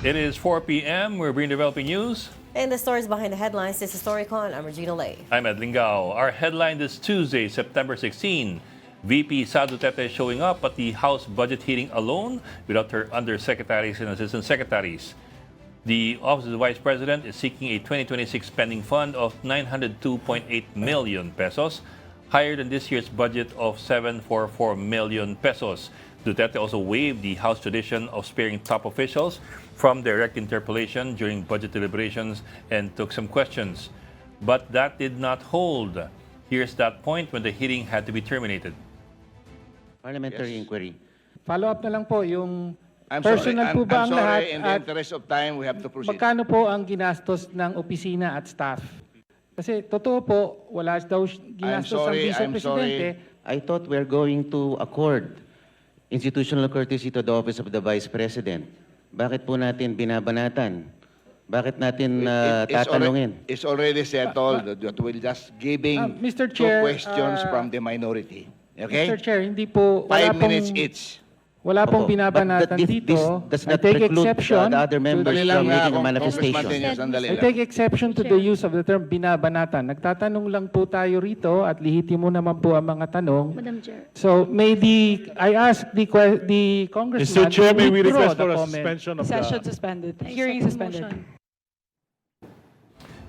It is 4 p.m. We're bringing developing news. And the stories behind the headlines. This is Storycon. I'm Regina Lay. I'm Ed Lingao. Our headline this Tuesday, September 16. VP Sara Duterte showing up at the House budget hearing alone without her undersecretaries and assistant secretaries. The Office of the Vice President is seeking a 2026 spending fund of 902.8 million pesos, higher than this year's budget of 744 million pesos. Duterte also waived the House tradition of sparing top officials from direct interpellation during budget deliberations and took some questions. But that did not hold. Here's that point when the hearing had to be terminated. Parliamentary inquiry. Follow-up na lang po, yung I'm personal sorry, po ba I'm ang sorry, lahat in the at interest of time, we have to proceed. magkano po ang ginastos ng opisina at staff? Kasi totoo po, wala daw ginastos ang vice-presidente. I thought we're going to accord institutional courtesy to the Office of the Vice President. Bakit po natin binabanatan? Bakit natin tatanungin? It's already settled that we're just giving Mr. two Chair, questions from the minority. Okay? Mr. Chair, hindi po, 5 minutes each. wala pong Opo. binabanatan But dito. does I not take preclude exception the other members to from the, making a Congressman manifestation. Tenyo, sandali I lang. take exception to the use of the term binabanatan. Nagtatanong lang po tayo rito at lihitimo naman po ang mga tanong. Madam Chair. So maybe I ask the congressman Mr. Chair, may we withdraw request for the a comment. suspension of Session the... suspended. Hearing suspended.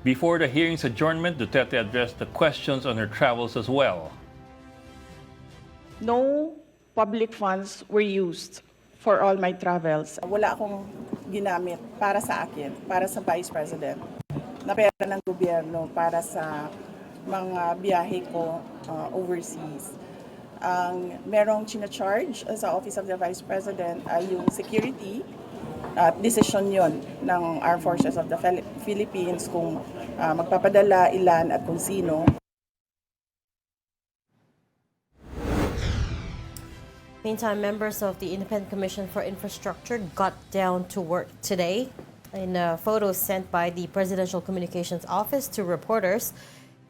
Before the hearing's adjournment, Duterte addressed the questions on her travels as well. No public funds were used for all my travels. Wala akong ginamit para sa akin, para sa Vice President, na pera ng gobyerno para sa mga biyahe ko overseas. Ang merong charge sa Office of the Vice President ay yung security at decision yon ng Armed Forces of the Philippines kung magpapadala, ilan at kung sino. Meantime, members of the Independent Commission for Infrastructure got down to work today. In a photo sent by the Presidential Communications Office to reporters,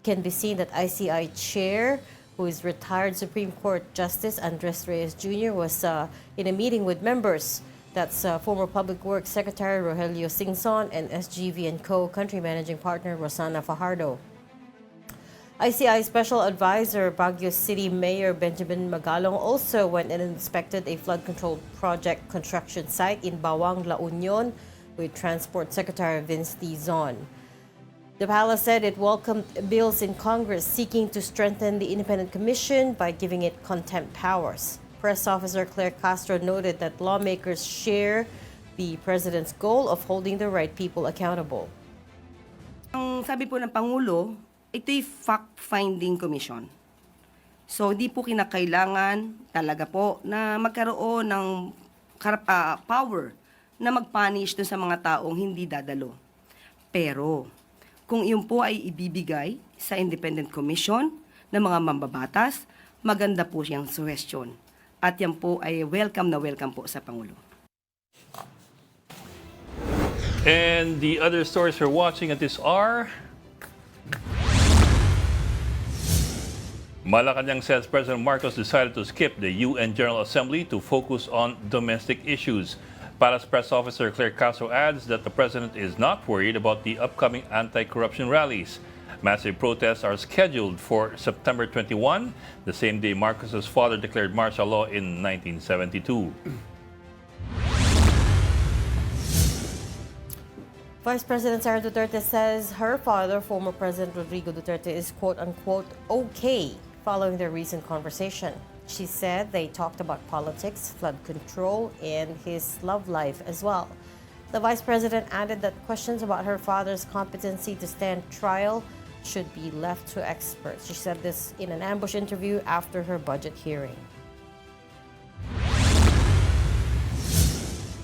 can be seen that ICI Chair, who is retired Supreme Court Justice Andres Reyes Jr., was in a meeting with members. That's former Public Works Secretary Rogelio Singson and SGV&Co Country Managing Partner Rosana Fajardo. ICI Special Advisor Baguio City Mayor Benjamin Magalong also went and inspected a flood control project construction site in Bawang, La Union with Transport Secretary Vince Dizon. The palace said it welcomed bills in Congress seeking to strengthen the Independent Commission by giving it contempt powers. Press Officer Claire Castro noted that lawmakers share the President's goal of holding the right people accountable. Ang sabi po ng Pangulo, ito'y fact-finding commission. So, hindi po kinakailangan talaga po na magkaroon ng power na mag-punish dun sa mga taong hindi dadalo. Pero, kung iyon po ay ibibigay sa Independent Commission ng mga mambabatas, maganda po siyang suggestion. At yan po ay welcome na welcome po sa Pangulo. And the other stories we're watching at this are... Malacanang says President Marcos decided to skip the UN General Assembly to focus on domestic issues. Palace Press Officer Claire Castro adds that the President is not worried about the upcoming anti-corruption rallies. Massive protests are scheduled for September 21, the same day Marcos's father declared martial law in 1972. Vice President Sara Duterte says her father, former President Rodrigo Duterte, is quote-unquote okay following their recent conversation. She said they talked about politics, flood control, and his love life as well. The Vice President added that questions about her father's competency to stand trial should be left to experts. She said this in an ambush interview after her budget hearing.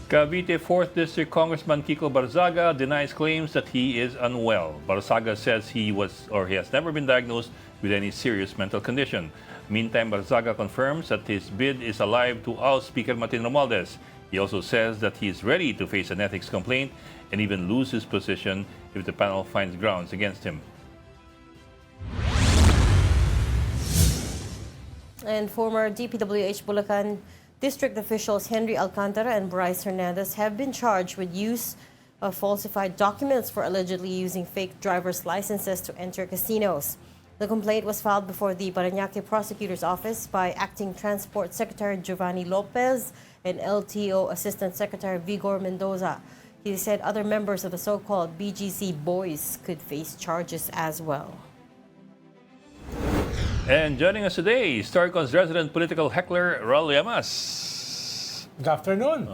Cavite 4th District Congressman Kiko Barzaga denies claims that he is unwell. Barzaga says he has never been diagnosed with any serious mental condition. Meantime, Barzaga confirms that his bid is alive to oust Speaker Martin Romualdez. He also says that he is ready to face an ethics complaint and even lose his position if the panel finds grounds against him. And former DPWH Bulacan District officials Henry Alcantara and Bryce Hernandez have been charged with use of falsified documents for allegedly using fake driver's licenses to enter casinos. The complaint was filed before the Parañaque Prosecutor's Office by Acting Transport Secretary Giovanni Lopez and LTO Assistant Secretary Vigor Mendoza. He said other members of the so-called BGC boys could face charges as well. And joining us today, Storycon's resident political heckler, Raul Llamas. Good afternoon.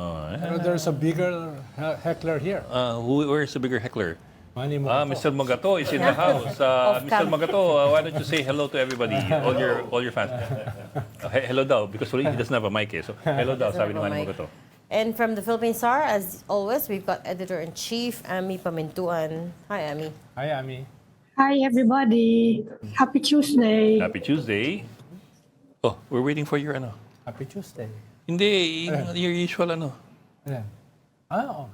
There's a bigger heckler here. Where's the bigger heckler? Manny Mogato. Mr. Magato is in the house. Mr. Magato, why don't you say hello to everybody, all your fans? Hello daw, because he doesn't have a mic eh. So hello daw, sabi ni Manny Mogato. And from the Philippine Star, as always, we've got Editor-in-Chief Ami Pamintuan. Hi, Ami. Hi, Ami. Hi, everybody. Happy Tuesday. Happy Tuesday. Oh, we're waiting for your ano. Happy Tuesday. Hindi, your usual ano. Ayan. Oo.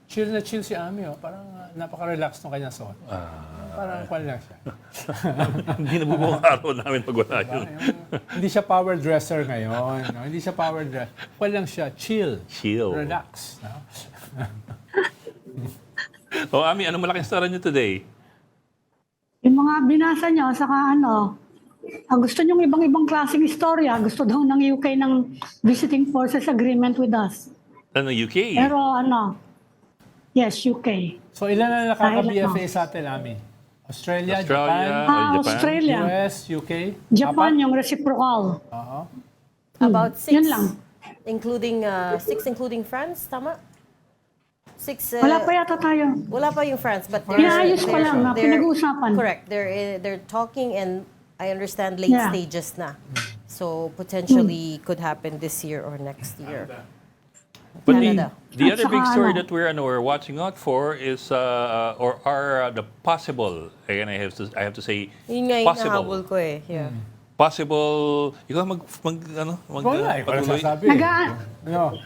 Chill na chill si Ami. Oh. Parang napaka-relax ng kanyang suot. Parang kwan lang siya. Hindi nabubuong araw namin pag wala yun. Hindi siya power dresser ngayon. No? Hindi siya power dresser. Kwan lang siya. Chill. Chill. Relax. No? Oh, Ami, ano malaking star niyo today? Yung mga binasa nyo, saka gusto nyo ibang-ibang klaseng istorya. Gusto daw ng UK ng Visiting Forces Agreement with us. Ano, UK? Pero yes, UK. So ilan na nakaka-BFA sa atin, Ami? Australia, Japan, Australia, US, UK? Japan, yung reciprocal. About 6. Yun lang. Including, 6 including France, tama? 6. Wala pa yata tayo. Wala pa yung France, but Inaayos pa lang, pinag-uusapan. Correct. They're talking and I understand late stages na. So potentially could happen this year or next year. But Canada. the other big story that we're watching out for is the possible. Again, I have to say Yun nga yung possible. nahabol ko eh. Yeah. Possible. Ikaw Wala, ikaw lang sasabi. No.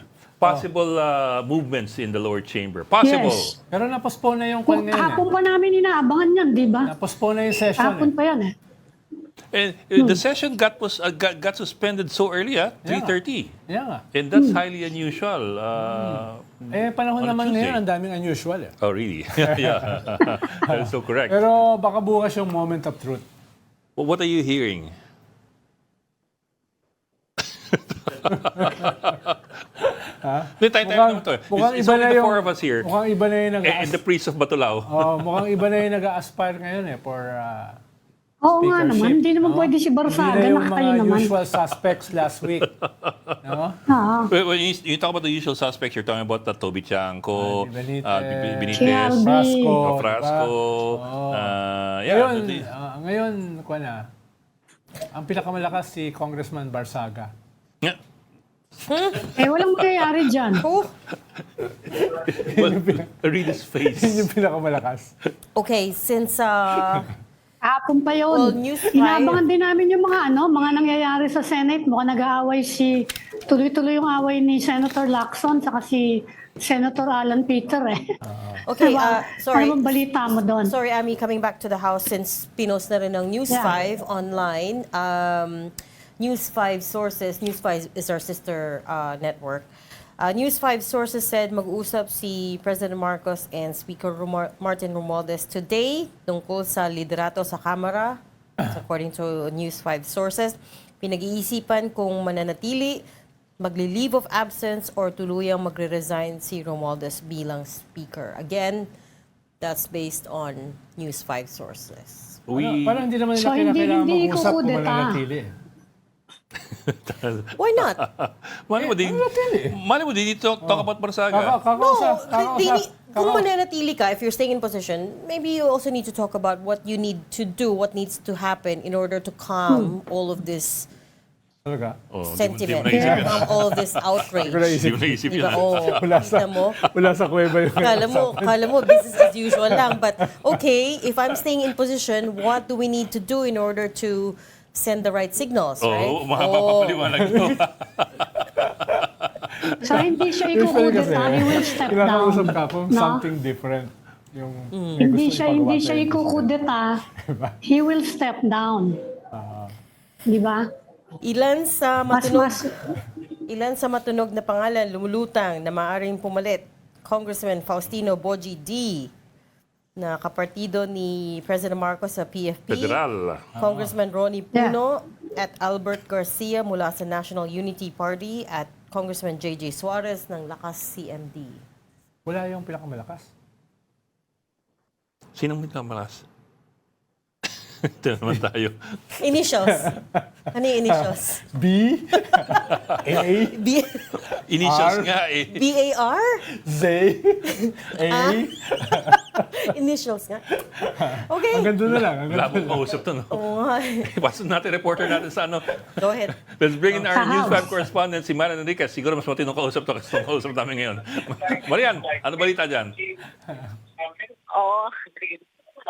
Possible movements in the lower chamber. Possible. Yes. Pero na-postpone na yung kwan ngayon. Hapon pa namin inaabangan yan, di ba? Na-postpone na yung session. Hapon pa yan eh. And the session got suspended so early, 3:30. Yeah. And that's highly unusual. Panahon on a naman Tuesday. ngayon, ang daming unusual eh. Oh, really? Yeah. That is so correct. Pero baka bukas yung moment of truth. Well, what are you hearing? Tayo naman to. It's only the four of us here. Mukhang iba na yung And the priest of Batulao. mukhang iba na yung nag-aspire ngayon eh for Oo nga speakership. naman, hindi naman pwede si Barsaga, Hindi na yung nakakayo mga naman. usual suspects last week. No? When you talk about the usual suspects, you're talking about Toby Chanco, Benitez, Benitez, Shelby. Frasco. Ngayon, ang pinakamalakas si Congressman Barsaga. Yeah. Walang mangyayari dyan. Read his face. Yun yung pinakamalakas. Okay, since Hapon pa yun. Well, News 5. Inaabangan din namin yung mga nangyayari sa Senate. Mukhang nag-aaway tuloy-tuloy yung away ni Senator Lacson saka si Senator Alan Peter eh. Okay, sorry. Ano bang balita mo doon? Sorry, Ami, coming back to the House since pinost na rin ng News 5 online. News 5 sources, News 5 is our sister network. News 5 sources said mag-uusap si President Marcos and Speaker Martin Romualdez today tungkol sa liderato sa Kamara. According to News 5 sources, pinag-iisipan kung mananatili, magli-leave of absence, or tuluyang magre-resign si Romualdez bilang Speaker. Again, that's based on News 5 sources. Parang hindi naman nila kailangan mag-usap kung mananatili. Why not? Mali mo, did you talk about Barsaga? Kung mananatili ka, if you're staying in position, maybe you also need to talk about what you need to do, what needs to happen in order to calm all of this sentiment, calm all of this outrage. Hindi mo naisip yun. Wala sa kuweba yun. Kala mo, business as usual lang. But okay, if I'm staying in position, what do we need to do in order to send the right signals, right? Makapapaliwanag nyo. So hindi siya ikukudeta, he will step down. Kinakausap ka kung something different. Yung Hindi siya ikukudeta, he will step down. Di ba? Ilan sa Mas, matunog, mas, ilan sa matunog na pangalan lumulutang na maaaring pumalit? Congressman Faustino Boji D, na kapartido ni President Marcos sa PFP. Federal. Congressman Ronnie Puno at Albert Garcia mula sa National Unity Party at Congressman JJ Suarez ng Lakas CMD. Wala yung pinakamalakas. Sinong may kamalas? Ito naman tayo. Initials. Ano yung initials? B, A, B Initials R. nga eh. BAR? Z, A. Initials nga. Okay. Hanggang doon na lang. Wala akong kausap to, no? Oo nga. Pasok natin, reporter natin sa ano. Go ahead. Let's bring in our Sa News 5 House. correspondent, si Marian Enriquez. Siguro mas matinong kausap to kasi itong kausap namin ngayon. Marian, ano balita dyan? Oo.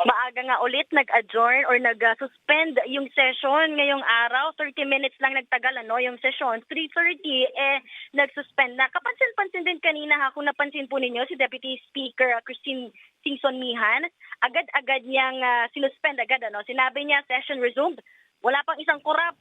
Maaga nga ulit nag-adjourn or nag-suspend yung session ngayong araw. 30 minutes lang nagtagal yung session. 3:30 nag-suspend na. Kapansin-pansin din kanina kung napansin po ninyo si Deputy Speaker Christine Singson Mihan. Agad-agad niyang sinuspend agad. Sinabi niya session resumed. Wala pang isang korap.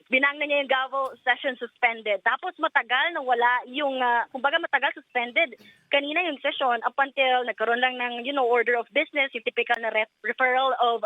Binang na niya yung gavel session suspended. Tapos matagal na wala yung, kumbaga matagal suspended. Kanina yung session up until nagkaroon lang ng, order of business, yung typical na referral of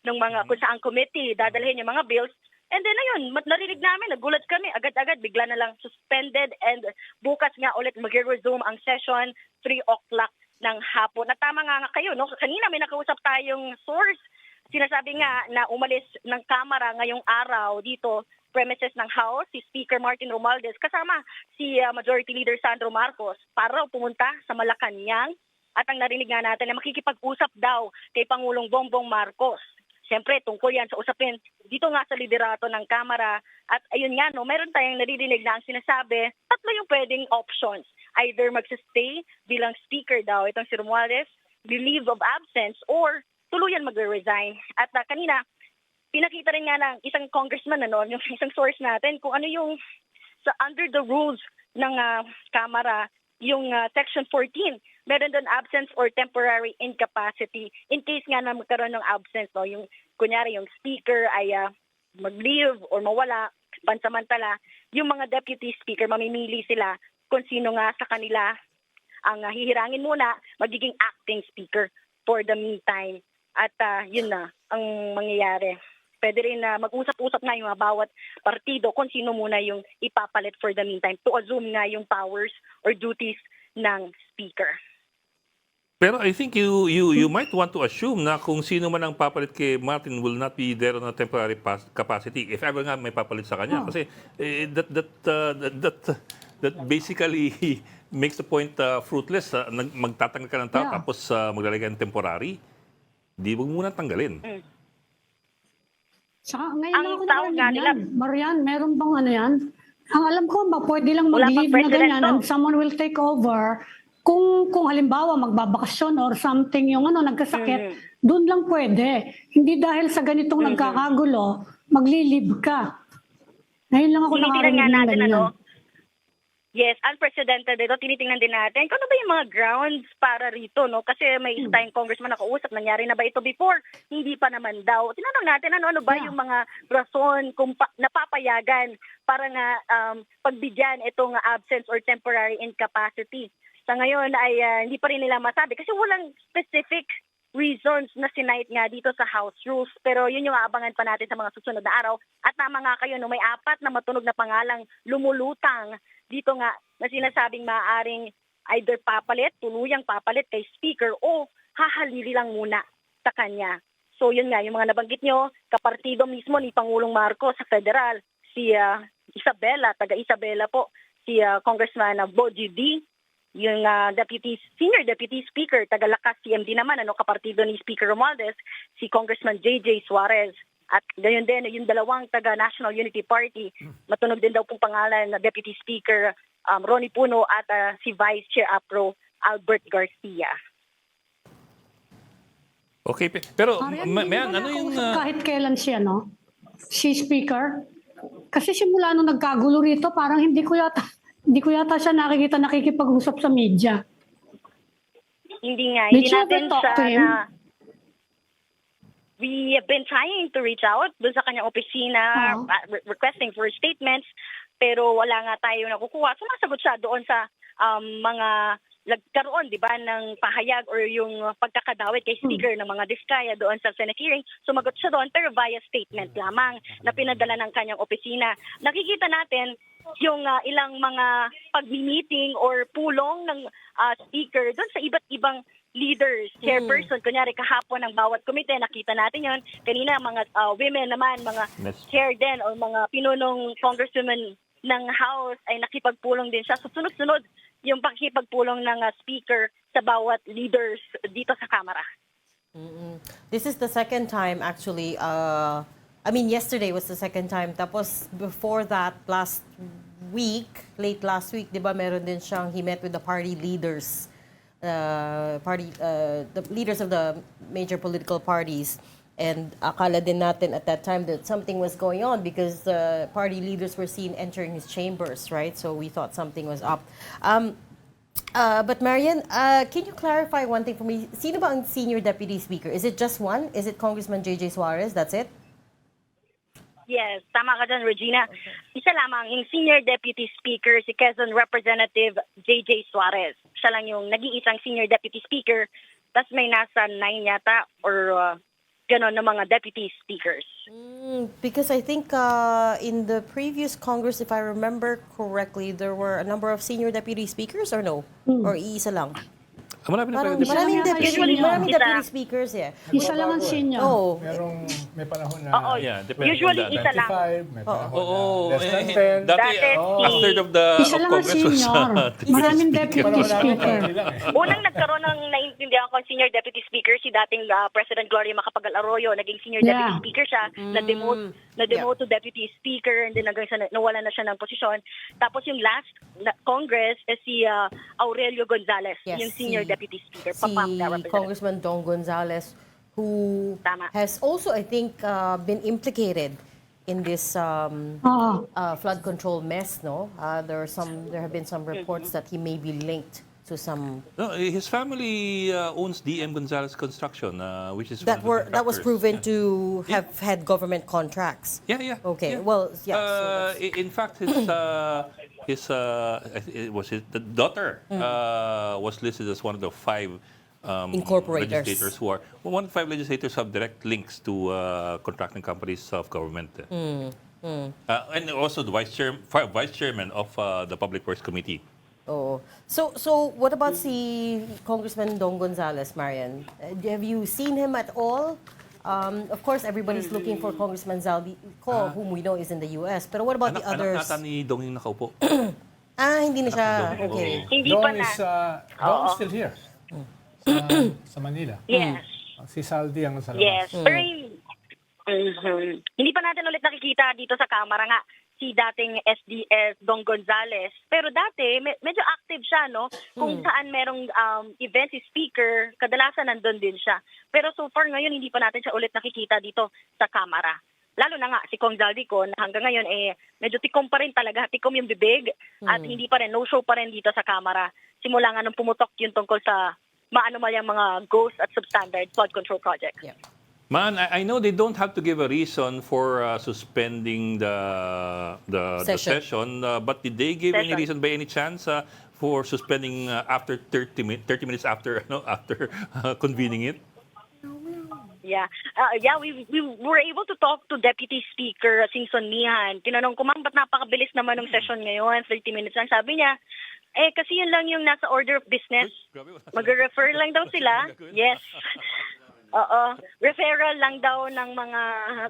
ng mga kung saan committee, dadalhin yung mga bills. And then ayun, narinig namin, nagulat kami, agad-agad, bigla na lang suspended and bukas nga ulit mag-resume ang session 3 o'clock ng hapon. At tama nga kayo, no? Kanina may nakausap tayong source. Sinasabi nga na umalis ng Kamara ngayong araw dito premises ng House, si Speaker Martin Romualdez, kasama si Majority Leader Sandro Marcos para pumunta sa Malacanang. At ang narinig nga natin na makikipag-usap daw kay Pangulong Bongbong Marcos. Siyempre, tungkol yan sa usapin dito nga sa liderato ng Kamara. At ayun nga, meron tayong naririnig na ang sinasabi, tatlo yung pwedeng options. Either magsistay bilang speaker daw itong si Romualdez, leave of absence, or tuluyan magre-resign. At kanina, pinakita rin nga ng isang congressman, yung isang source natin, kung ano yung under the rules ng Kamara, yung Section 14, meron doon absence or temporary incapacity. In case nga na magkaroon ng absence, yung kunyari yung speaker ay mag-leave or mawala, pansamantala, yung mga deputy speaker, mamimili sila kung sino nga sa kanila ang hihirangin muna, magiging acting speaker for the meantime. At yun na ang mangyayari. Pwede rin na mag-usap-usap nga yung bawat partido kung sino muna yung ipapalit for the meantime to assume nga yung powers or duties ng speaker. Pero I think you might want to assume na kung sino man ang papalit kay Martin will not be there on a temporary capacity if ever nga may papalit sa kanya. Kasi that basically makes the point fruitless. Magtatanggal ka ng tao tapos maglalagay ng temporary. Di mo muna tanggalin. Saka ngayon Ang lang ako tawag nga narinig nila- yan. Marian, meron bang ano yan? Ang alam ko, pwede lang Wala mag-leave pang na president ganyan to. and someone will take over. Kung halimbawa magbabakasyon or something yung nagkasakit, doon lang pwede. Hindi dahil sa ganitong nagkakagulo, magli-leave ka. Ngayon lang ako Tinitingnan nakarinig nga ng natin, ganyan. Yes, unprecedented ito. Tinitingnan din natin kung ano ba yung mga grounds para rito, no? Kasi may isa tayong congressman na kausap, nangyari na ba ito before? Hindi pa naman daw. Tinanong natin ano ba yung mga rason kung napapayagan para nga pagbigyan itong absence or temporary incapacity. Sa ngayon ay hindi pa rin nila masabi kasi walang specific reasons na sinight nga dito sa House Rules. Pero yun yung aabangan pa natin sa mga susunod na araw. At tama nga kayo, may 4 na matunog na pangalang lumulutang dito nga na sinasabing maaaring either papalit, tuluyang papalit kay Speaker o hahalili lang muna sa kanya. So yun nga, yung mga nabanggit nyo, kapartido mismo ni Pangulong Marcos sa federal, si Isabela, taga Isabela po, si Congressman Boji D, yung Senior Deputy Speaker, taga Lakas CMD naman, kapartido ni Speaker Romualdez, si Congressman JJ Suarez. At gayon din, yung dalawang taga National Unity Party, matunog din daw pong pangalan na Deputy Speaker Ronnie Puno at si Vice Chair APRO Albert Garcia. Okay, pero Marian, Mayan, hindi ano ko yung... nakausap kahit kailan siya, no? Si Speaker. Kasi simula nung nagkagulo rito, parang hindi ko yata siya nakikita nakikipag-usap sa media. Hindi nga, Did hindi you natin ever talk siya to him? we have been trying to reach out doon sa kanyang opisina, requesting for statements, pero wala nga tayo nakukuha. Sumasagot siya doon sa mga nagkaroon, di ba, ng pahayag or yung pagkakadawit kay Speaker ng mga diskaya doon sa Senate hearing. Sumagot siya doon pero via statement lamang na pinadala ng kanyang opisina. Nakikita natin yung ilang mga pag-meeting or pulong ng Speaker doon sa iba't ibang leaders, chairperson, kunyari kahapon ng bawat komite, nakita natin yon. Kanina mga women naman, mga chair din o mga pinunong congresswomen ng House ay nakipagpulong din siya. So sunod-sunod yung pakikipagpulong ng Speaker sa bawat leaders dito sa Kamara. This is the second time actually. Yesterday was the second time. Tapos before that, late last week, di ba, meron din siyang, he met with the party leaders, the leaders of the major political parties. And akala din natin at that time that something was going on because the party leaders were seen entering his chambers, right? So we thought something was up. But Marian, can you clarify one thing for me? Sino ba ang senior deputy speaker? Is it just one? Is it Congressman J.J. Suarez? That's it? Yes, tama ka dyan, Regina. Isa lamang, yung Senior Deputy Speaker, si Quezon Representative J.J. Suarez. Siya lang yung nag-iisang Senior Deputy Speaker, tapos may nasa 9 yata or ganon na mga Deputy Speakers. Because I think in the previous Congress, if I remember correctly, there were a number of Senior Deputy Speakers or no? Or iisa lang? Marami na Parang pala. maraming Usually, maraming isa. deputy speakers, yeah. Isa lang ang senior. Oh, May panahon na Oo, Yeah, depende usually on isa lang. 25, may panahon Oo. na less than 10. Dati, Dati, a third of the Isa lang ang Congress was senior. Maraming deputy Panahon namin, speaker. konti lang eh. Unang nagkaroon ng naiintindihan ko Senior Deputy Speaker, si dating President Gloria Macapagal Arroyo, naging Senior Deputy Yeah. Speaker siya, na-demote to Deputy Speaker, and then hanggang sa nawalan na siya ng posisyon. Tapos yung last Congress is si Aurelio Gonzales, Yes, yung Senior si- Deputy Speaker, si Pampanga Representative. Congressman Don Gonzales, who Tama. has also, I think, been implicated in this flood control mess. No, there have been some reports that he may be linked to some No, his family owns DM Gonzalez Construction, which is that was proven to. to have had government contracts. Yeah. Okay, Yeah. well, yeah. So that's- In fact, the daughter was listed as one of the 5 Incorporators. legislators who are 1 of 5 legislators have direct links to contracting companies of government. And also the vice chairman of the Public Works Committee. Oh, so what about si Congressman Don Gonzales, Marian? Have you seen him at all? Of course, everybody's looking for Congressman Zaldi Co, whom we know is in the U.S. But what about the others? Anak nata ni Dong yung nakaupo. Hindi na siya. Dong. Okay. Hindi pa Don na. is still here. Sa Manila. Yes. Si Saldi ang nasa labas. Yes. Pero hindi pa natin ulit nakikita dito sa Kamara nga si dating SDS Dong Gonzales. Pero dati, medyo active siya, no? Kung saan merong event si Speaker, kadalasan nandun din siya. Pero so far ngayon, hindi pa natin siya ulit nakikita dito sa Kamara. Lalo na nga, si Kong Zaldico, na hanggang ngayon, medyo tikom pa rin talaga. Tikom yung bibig at hindi pa rin, no-show pa rin dito sa Kamara. Simula nga nung pumutok yung tungkol sa maanomalyang mga ghost at substandard flood control projects. Yeah. Man, I know they don't have to give a reason for suspending the session, but did they give any reason by any chance for suspending after 30 minutes after convening it? Yeah. We were able to talk to Deputy Speaker Singson Mihan. Tinanong ko, ma'am, ba't napakabilis naman ng session ngayon? 30 minutes lang. Sabi niya, kasi yun lang yung nasa order of business. Mag-refer lang daw sila. Yes. Oo. Referral lang daw ng mga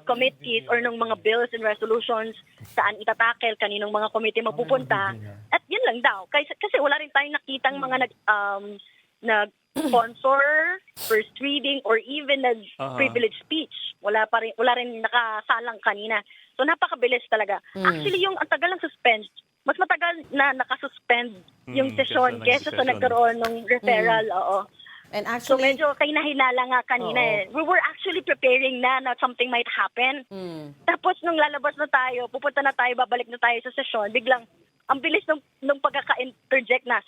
committees or ng mga bills and resolutions saan itatakel, kaninong mga committee mapupunta. At yun lang daw. Kasi wala rin tayong nakitang mga nag-sponsor, first reading, or even nag-privilege speech. Wala rin nakasalang kanina. So napakabilis talaga. Actually, yung ang tagal ng suspend, mas matagal na nakasuspend yung session kesa sa nagkaroon ng referral. Oo. And So actually, medyo kainahinala nga kanina We were actually preparing na something might happen. Tapos nung lalabas na tayo, pupunta na tayo, babalik na tayo sa session, biglang ang bilis ng pagkaka-interject na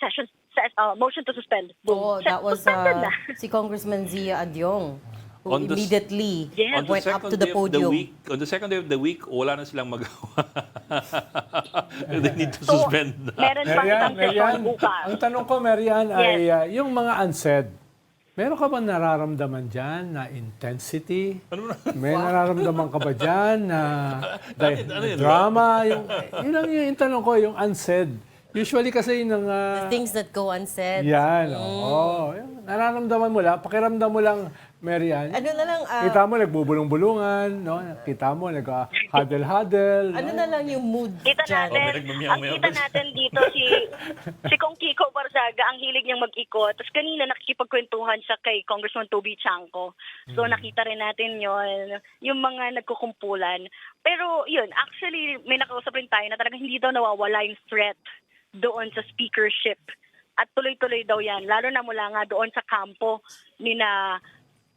motion to suspend. Boom. that was Suspended na. si Congressman Zia Adyong. who On the s- immediately Yes. On the went up second to the day of the podium. week, on the second day of the week, wala na silang magawa. They need to So, suspend. meron pang isang session bukas. ang tanong ko, Marian, ay Yes. yung mga unsaid, meron ka ba nararamdaman dyan na intensity? May nararamdaman ka ba dyan na Ano yun? drama? Yun lang yung tanong ko, yung unsaid. Usually kasi yung Things that go unsaid. yan, oo. Yung nararamdaman mo lang, pakiramdam mo lang, Marian. Ano na lang, Kita mo nagbubulong-bulungan, no? Kita mo nag-huddle-huddle. ano na lang yung mood Kita dyan? natin, ang kita natin dito si Kong Kiko Barzaga, ang hilig niyang mag-ikot. Tapos kanina nakikipagkwentuhan siya kay Congressman Toby Chanco. So nakita rin natin yon, yung mga nagkukumpulan. Pero yun, actually may nakausap rin tayo na talagang hindi daw nawawala yung threat doon sa speakership. At tuloy-tuloy daw yan, lalo na mula nga doon sa kampo ni na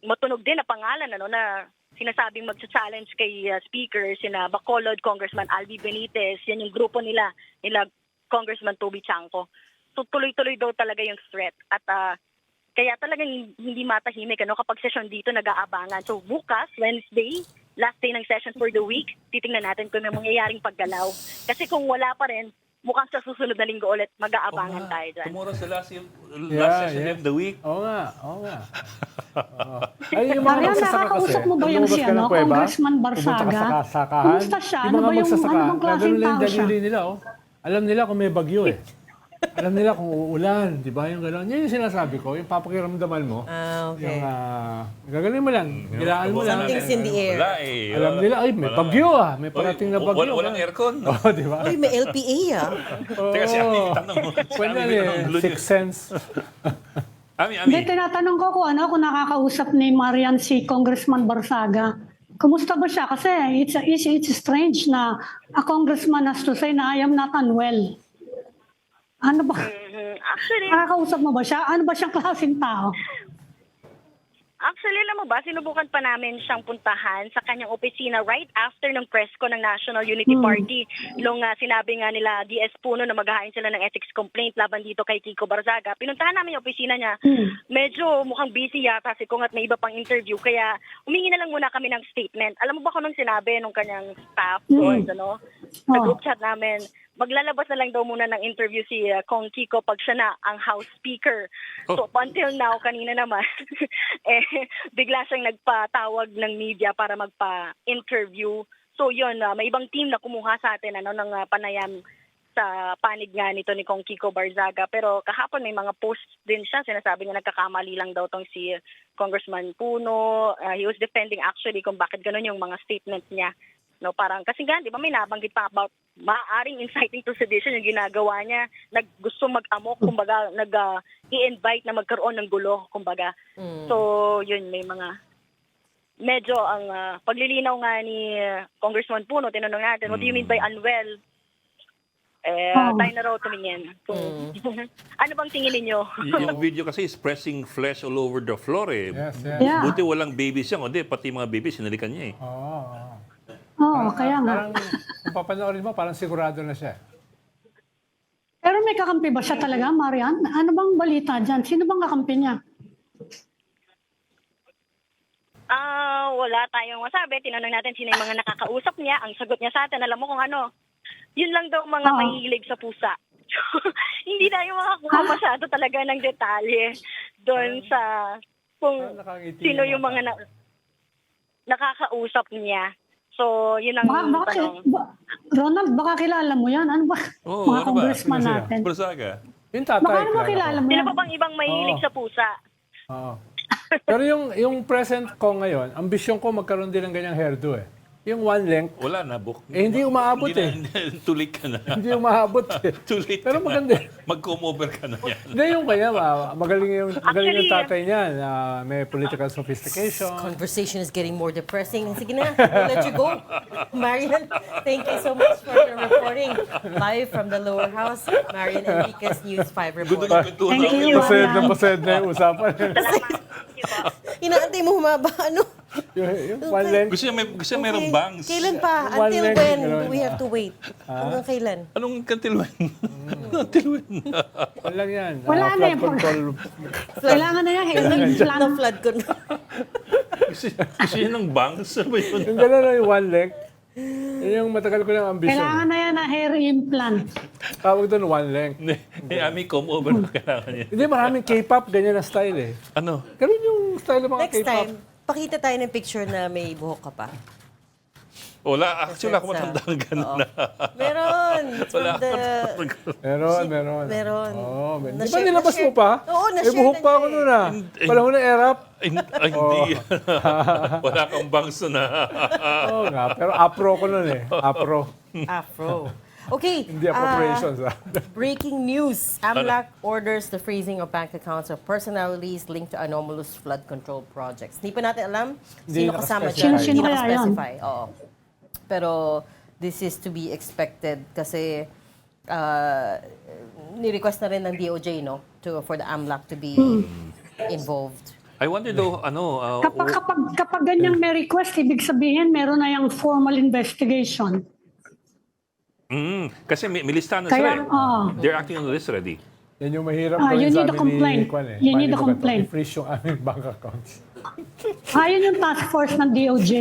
matunog din na pangalan na sinasabing magsa-challenge kay speaker sina Bacolod, Congressman Albi Benitez, yan yung grupo nila Congressman Toby Chanco. So tuloy-tuloy daw talaga yung threat at kaya talagang hindi matahimik kapag session dito nag-aabangan. So bukas, Wednesday, last day ng session for the week, titingnan natin kung may mangyayaring paggalaw. Kasi kung wala pa rin, mukhang sa susunod na linggo ulit mag-aabangan tayo dyan. Tomorrow sa last session of the week. Oo nga. Oo. Ay, yung mga Marian, magsasaka nakakausap kasi. mo ba yung lumabas si ka ng kuweba, Congressman pumunta ka Barzaga? sa sakahan. Kumusta siya? Yung Ano mga ba yung magsasaka, ano bang klaseng gano'n lang tao siya? dalili nila, oh. Alam nila kung may bagyo eh. Alam nila kung uulan, di ba? Yung gano'n. Yan yung sinasabi ko, yung papakiramdaman mo. Okay. Yung, gagaling mo lang, gilaan mo lang. Something's in the air. Wala eh. Alam nila, ay, may bagyo May parating na bagyo. Walang aircon. Oo, di ba? Uy, may LPA Teka, si Ami, tanong mo. Pwede Ami, may tanong, eh, blue sixth news. sense. Ami. Hindi, tinatanong ko kung nakakausap ni Marian si Congressman Barzaga. Kumusta ba siya? Kasi it's strange na a congressman has to say na I am not unwell. Ano ba? Actually, Nakakausap mo ba siya? Ano ba siyang klaseng tao? Actually, alam mo ba, sinubukan pa namin siyang puntahan sa kanyang opisina right after ng press ko ng National Unity Party. Nung sinabi nga nila DS Puno na maghahain sila ng ethics complaint laban dito kay Kiko Barzaga. Pinuntahan namin yung opisina niya. Medyo mukhang busy yata si Kong at may iba pang interview. Kaya humingi na lang muna kami ng statement. Alam mo ba kung nung sinabi nung kanyang staff doon, sa group chat namin, maglalabas na lang daw muna ng interview si Kong Kiko pag siya na ang House Speaker. So, up until now, kanina naman, bigla siyang nagpatawag ng media para magpa-interview. So, yun, may ibang team na kumuha sa atin ng panayam sa panig nga nito ni Kong Kiko Barzaga. Pero kahapon may mga posts din siya. Sinasabi niya nagkakamali lang daw tong si Congressman Puno. He was defending actually kung bakit ganun yung mga statements niya. No, parang kasi nga, di ba may nabanggit pa about maaaring inciting to sedition yung ginagawa niya, gusto mag-amok, kumbaga, i-invite na magkaroon ng gulo, kumbaga. So, yun, may mga, medyo ang paglilinaw nga ni Congressman Puno, tinanong natin, what do you mean by unwell? Tayo na raw tumingin. Ano bang tingin ninyo? Yung video kasi is pressing flesh all over the floor eh. Yes. Yeah. Buti walang babies yan. Hindi, pati mga babies, sinalikan niya eh. Oo, kaya nga. Parang, kung papanoorin mo, parang sigurado na siya. Pero may kakampi ba siya talaga, Marian? Ano bang balita dyan? Sino bang kakampi niya? Wala tayong masabi. Tinanong natin sino yung mga nakakausap niya. Ang sagot niya sa atin, alam mo kung ano, yun lang daw mga mahilig sa pusa. Hindi tayo makakuha masyado talaga ng detalye doon sa kung sino yung mga nakakausap niya. So, yun ang tanong. Ronald, baka kilala mo yan. Ano ba? Mga congressman natin. Barzaga. Yung tatay, Baka naman kilala mo Sino yan. pa bang ibang mahilig sa pusa? Oo. Pero yung present ko ngayon, ambisyon ko magkaroon din ng ganyang hairdo eh. Yung one length, Wala na, book. hindi umaabot eh. Too late ka na. Hindi umaabot eh. Too late Pero ka maganda. na. Mag-comb over ka na yan. Hindi yung kanya, magaling yung Actually, tatay niya na may political sophistication. Conversation is getting more depressing. Sige na, we'll let you go. Marian, thank you so much for your reporting. Live from the lower house, Marian Enriquez, News 5 reporter. Thank you, Pased na yung usapan. Inaantay mo humaba, ano? yung one length. Gusto niya mayroong bangs. Kailan pa? One Until length, when gano'n. do we have to wait? Hanggang kailan? Anong kantilwen? Kantilwen. Wala yan. Wala na Flood eh. control. Kailangan na yan. No flood control. Gusto niya ng bangs? Ano ba yun? Yung gano'n na yung one leg. Yun yung matagal ko ng ambisyon. Kailangan na yan na hair implant. Tawag doon one leg. Ami, comb over na kailangan niya. Hindi, maraming K-pop, ganyan na style eh. Ano? Ganun yung style ng mga Next K-pop. time, pakita tayo ng picture na may buhok ka pa. Wala, actually, That's, ako matandang ganun na. Meron. It's Wala from the... Meron. Meron. Oo, di ba Na-share- nilabas mo na-share- pa? Oo, Eh, na-share buhok na pa niya ako eh. nun ah. Panahon na erap. Ay, hindi. Wala kang bangs na. Oo nga, pero afro ko nun eh. Afro. Afro. Okay. Hindi appropriations ah. Breaking news. AMLC orders the freezing of bank accounts of personnalities linked to anomalous flood control projects. Hindi pa natin alam Hindi sino kasama nakaspecify. dyan. Sino Hindi kaya yan? nakaspecify. Oo. Pero this is to be expected kasi ni-request na rin ng DOJ for the AMLC to be involved. I wonder though, Kapag ganyang may request, ibig sabihin meron na yung formal investigation. kasi may listahan na sila Kaya, eh. They're acting on the list already. Yan yung mahirap You gawin sa need a amin complaint. ni Kwan eh. You need a Paano ba to? complaint. I-freeze yung aming bank accounts. Yun yung task force ng DOJ.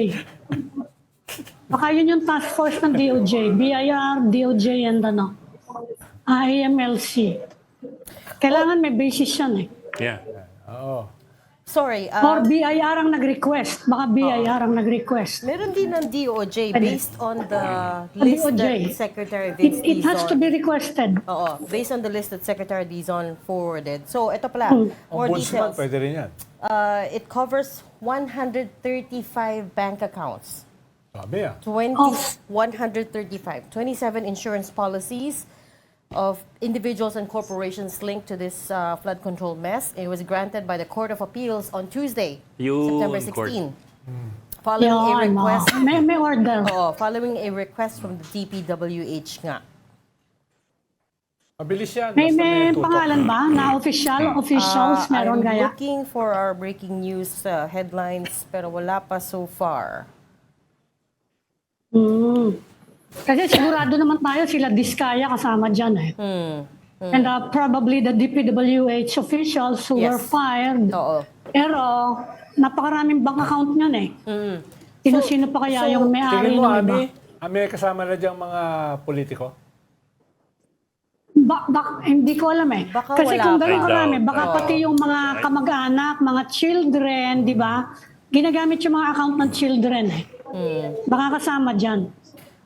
Baka yun yung task force ng DOJ. BIR, DOJ, and AMLC. Kailangan may basis yan eh. Yeah. Oo. Sorry. Or BIR ang nag-request. Baka BIR ang nag-request. Meron din ng DOJ based on the Sa list DOJ. that Secretary Vince It has to Dizon... be requested. Oo, based on the list that Secretary Dizon forwarded. So, ito pala, more Ombudsman, details. pwede rin yan. It covers 135 bank accounts. Sabi ah. 135. 27 insurance policies of individuals and corporations linked to this flood control mess. It was granted by the Court of Appeals on Tuesday, September 16. Following a request... May order. Following a request from the DPWH nga. Mabilis yan. May basta tutok. pangalan ba na officials meron I'm gaya? looking for our breaking news headlines pero wala pa so far. Kasi sigurado naman tayo sila Diskaya kasama dyan eh. And probably the DPWH officials who were Yes. fired. Oo. Pero napakaraming bank account niyan eh. Sino-sino pa kaya yung may-ari Tingin mo, ng iba? May kasama na diyang mga politiko? Hindi ko alam eh. Baka Kasi wala kung pa. gano'n karami, baka Oo. pati yung mga kamag-anak, mga children, di ba? Ginagamit yung mga account ng children eh. Baka kasama dyan.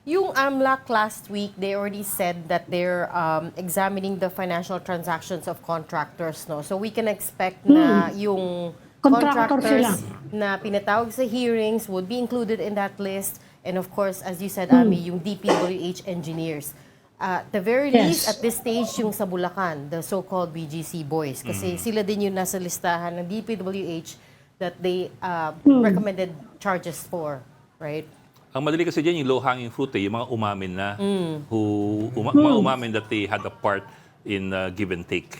Yung AMLC last week, they already said that they're examining the financial transactions of contractors, no? So we can expect na yung Contractor contractors sila. na pinatawag sa hearings would be included in that list. And of course, as you said, Ami, yung DPWH engineers. At the very least, at this stage, yung sa Bulacan, the so-called BGC boys. Kasi sila din yung nasa listahan ng DPWH that they recommended charges for, right? Ang madali kasi dyan, yung low-hanging fruit yung mga umamin na, mga umamin that they had a part in give and take.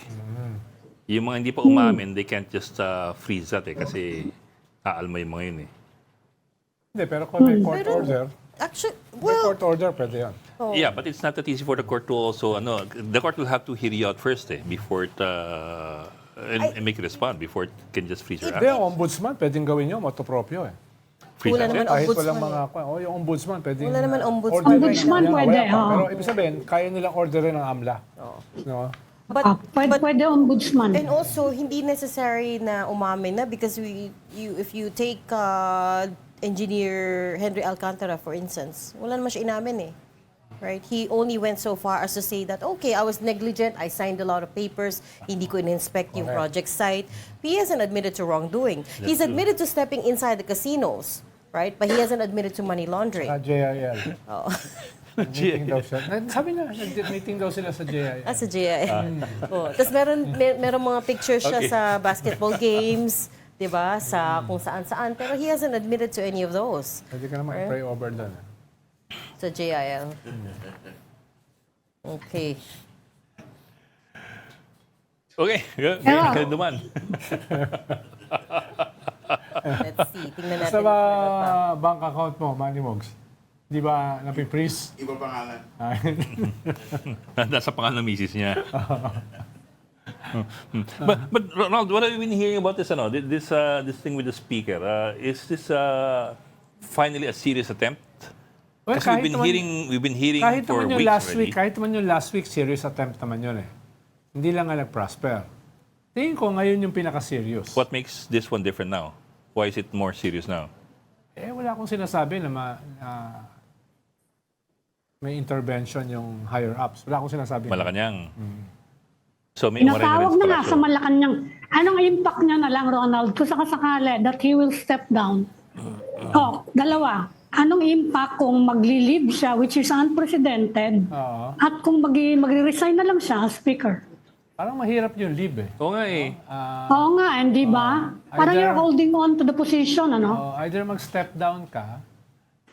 Yung mga hindi pa umamin, they can't just freeze that kasi aalma yung mga yun eh. Hindi, pero kung may court order, Actually, may court order, pwede yan. Yeah, but it's not that easy for the court to also, the court will have to hear you out first before it, and make a respond, before it can just freeze your Hindi, action. ang ombudsman, pwedeng gawin nyo, motopropyo eh. Freeze Wala action. naman Kahit ombudsman walang mga, yung ombudsman, pwedeng... Wala naman ombudsman orderin. Ombudsman Yeah, pwede, wala pa. oo. Pero ibig sabihin, kaya nilang orderin ng AMLA. No? Pwede ombudsman. And also, hindi necessary na umamin na because if you take Engineer Henry Alcantara, for instance, wala naman siya inamin eh. Right? He only went so far as to say that, okay, I was negligent, I signed a lot of papers, hindi ko in-inspect yung project site. He hasn't admitted to wrongdoing. He's admitted to stepping inside the casinos, right? But he hasn't admitted to money laundering. JIL. Oo. Meeting daw siya. Sabi na, meeting daw sila sa JIL. Sa JIL. Tapos meron mga pictures siya sa basketball games, di ba? Sa kung saan-saan. Pero he hasn't admitted to any of those. Pwede ka naman i-pray over doon. Sa JIL. Okay. Okay, ganyan naman. Let's see. Tingnan natin. Sa ba bank account mo, Manny Mogs? Di ba napiprease? Iba pangalan. Nasa pangalan ng misis niya. But Ronald, what have you been hearing about this? This thing with the speaker. Is this finally a serious attempt? Well, Kasi we've been hearing kahit for naman yung weeks last already. week, kahit naman yung last week, serious attempt naman yun eh. Hindi lang nga nag-prosper. Tingin ko ngayon yung pinaka-serious. What makes this one different now? Why is it more serious now? Wala akong sinasabi na may intervention yung higher-ups. Wala akong sinasabi. Malacanang. So may Tinatawag na nga palasyo. sa Malacanang. Anong impact niya na lang, Ronald, kung sakasakali that he will step down? Dalawa. Anong impact kung magli-leave siya, which is unprecedented, Oo. at kung magre-resign na lang siya as speaker? Parang mahirap yung leave eh. Oo nga eh. Oo nga, hindi ba? Parang either- you're holding on to the position, ano? Either mag-step down ka,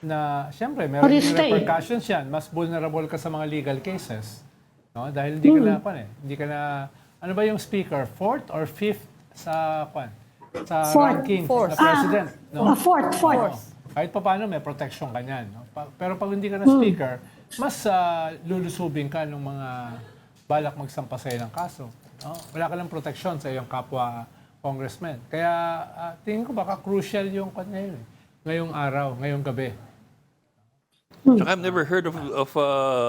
na siyempre meron Or you yung stay. repercussions yan. Mas vulnerable ka sa mga legal cases. No? Dahil hindi ka na, hindi ka na, ano ba yung speaker? Fourth or fifth sa, sa Fourth. ranking Fourth. na president? No? Fourth. Kahit pa paano, may protection ka niyan. No? Pero pag hindi ka na speaker, mas lulusubin ka ng mga balak magsampa sa'yo ng kaso. No? Wala ka lang protection sa iyong kapwa congressman. Kaya tingin ko baka crucial yung ngayon. Ngayong araw, ngayong gabi. Tsaka I've never heard of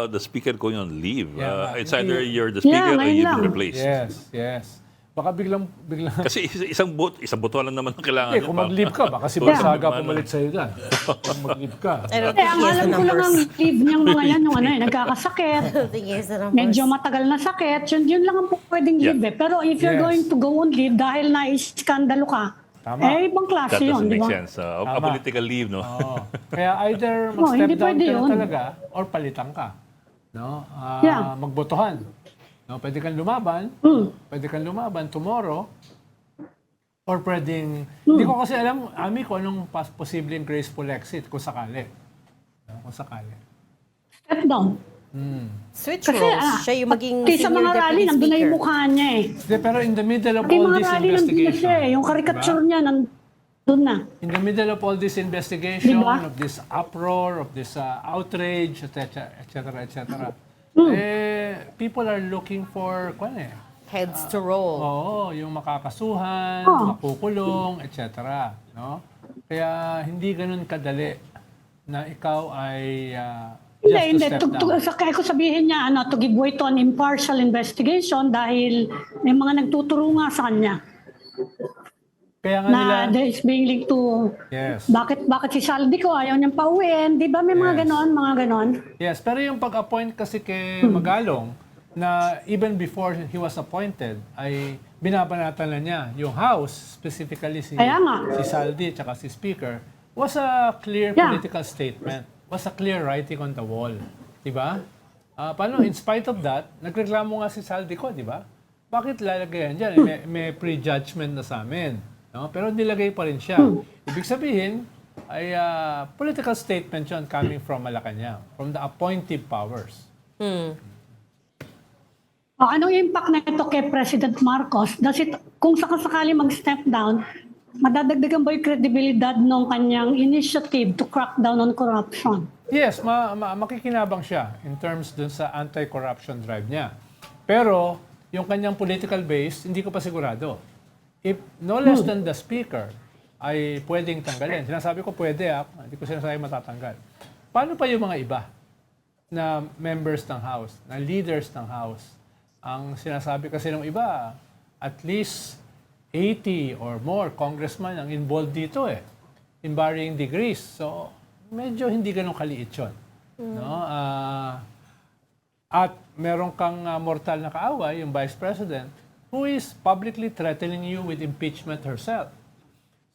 the speaker going on leave. Yeah, It's either you're the speaker or ngayon you've been lang. replaced. Yes. Baka biglang Kasi isang boto lang naman ang kailangan. kung mag-leave ka, baka si Basaga pumalit sa'yo dyan. Kung mag-leave ka. I don't Eh, think ang he has the alam ko lang ang numbers. leave niyang mga yan, yung nagkakasakit, I don't think he has the numbers. medyo matagal na sakit, yun lang ang pwedeng leave eh. Pero if you're Yes. going to go on leave dahil na-iskandalo ka, Tama. ibang That klase yun, doesn't di make ba? sense. A political leave, no? Oo. Kaya either mag-step hindi down pwede ka na yun. talaga or palitan ka. No? Yeah. Magbotohan. No? Pwede kang lumaban tomorrow. Or pwedeng, hindi ko kasi alam, Ami, kung anong posibleng graceful exit kung sakali. No? Kung sakali. Step down. Switch Kasi roles. Siya yung maging pati sa senior mga rally, deputy nandun na speaker. yung mukha niya eh. Hindi, pero in the middle of Pati all mga this rally, nandun na investigation, siya eh. Yung caricature niya, nandun na. in the middle of all this investigation, Diba? of this uproar, of this outrage, etc., people are looking for, Heads to roll. yung makakasuhan, makukulong, etc. No? Kaya hindi ganun kadali na ikaw ay just to step down. Kaya ko sabihin niya, to give way to an impartial investigation dahil may mga nagtuturo nga sa kanya Kaya nga nila, na there is being linked to yes. bakit si Saldi ko ayaw niyang pauwiin, di ba may mga ganon. Yes, pero yung pag-appoint kasi kay Magalong, na even before he was appointed, ay binabanatan na niya yung House, specifically si Saldi at si Speaker, was a clear political statement, was a clear writing on the wall. Diba? Paano, in spite of that, nagreklamo nga si Saldi ko, diba? Bakit lalagayan dyan? May prejudgment na sa amin. No? Pero nilagay pa rin siya. Ibig sabihin, ay political statement yun coming from Malacanang, from the appointive powers. Anong impact na ito kay President Marcos? Kung sakasakali mag-step down, madadagdagan ba yung kredibilidad ng kanyang initiative to crack down on corruption? Yes, makikinabang siya in terms dun sa anti-corruption drive niya. Pero, yung kanyang political base, hindi ko pa sigurado. If no less than the speaker ay pwedeng tanggalin. Sinasabi ko pwede, hindi ko sinasabi matatanggal. Paano pa yung mga iba na members ng House, na leaders ng House? Ang sinasabi kasi ng iba, at least 80 or more congressman ang involved dito in varying degrees. So, medyo hindi ganun kaliit yun. No? At meron kang mortal na kaaway, yung Vice President, who is publicly threatening you with impeachment herself.